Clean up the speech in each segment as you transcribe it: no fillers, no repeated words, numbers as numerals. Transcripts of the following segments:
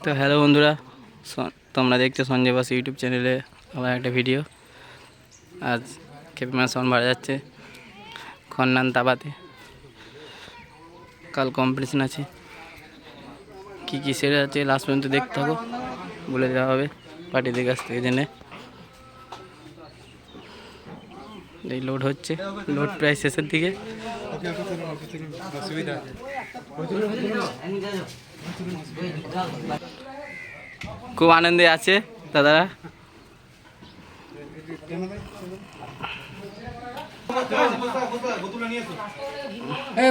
তো হ্যালো বন্ধুরা, তোমরা দেখছো সঞ্জয় বাস ইউটিউব চ্যানেলে আবার একটা ভিডিও। আজ খেপি মাছ সাউন্ড বাড়া যাচ্ছে খন্নান তাবাতে। কাল কম্পিটিশন আছে, কী কী সেরে আছে লাস্ট পর্যন্ত দেখতে থাকো, বলে দেওয়া হবে পার্টিদের কাছ থেকে জেনে। এই লোড হচ্ছে, লোড প্রায় শেষের দিকে। খুব আনন্দে আছে দাদারা।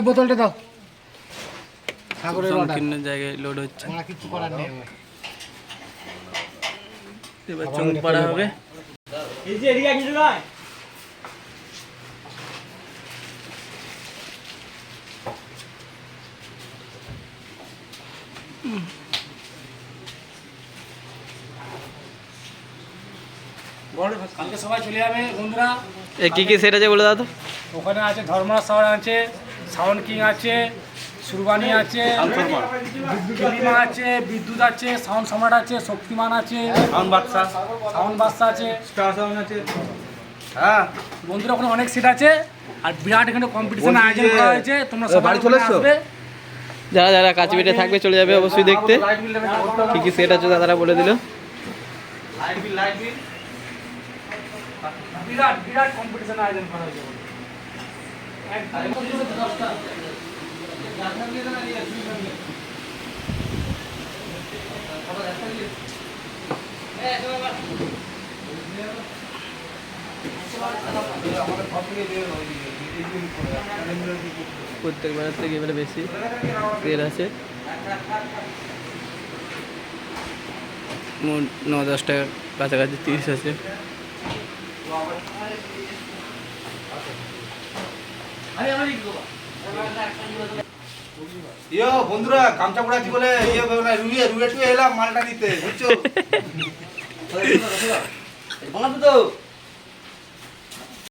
বোতলটা দাও। সংকীর্ণ জায়গায় লোড হচ্ছে, কিছু করার নেই। এবার চুং পড়া হবে। কালকে সবাই চলে যাবে বন্ধুরা। কি কি সেট আছে বলে দাও তো। ওখানে আছে ধর্মরাজ সাউন্ড আছে, সাউন্ড কিং আছে, সুরবানি আছে, বিদ্যুৎ আছে, বিদ্যুৎ আছে, সাউন্ড সম্রাট আছে, শক্তিমান আছে, সাউন্ড বাদশা আছে, স্টার সাউন্ড আছে। হ্যাঁ বন্ধুরা, ওখানে অনেক সেট আছে আর বিরাট এখানে কম্পিটিশন আয়োজন করা হয়েছে। তোমরা সবাই চলে আসবে। যারা যারা কাছবিটে থাকবে চলে যাবে অবশ্যই দেখতে। কি কি সেট আছে দাদারা বলে দিল। বিরাট বিরাট কম্পিটিশন আয়োজন করা হয়েছে। প্রত্যেকবার থেকে এবারে বেশি সেট আছে। 9-10 টাকার কাছাকাছি 30 আছে। বন্ধুরা গামছা পড়াচ্ছি বলে রুয়ে এলাম মালটা নিতে, বুঝছো?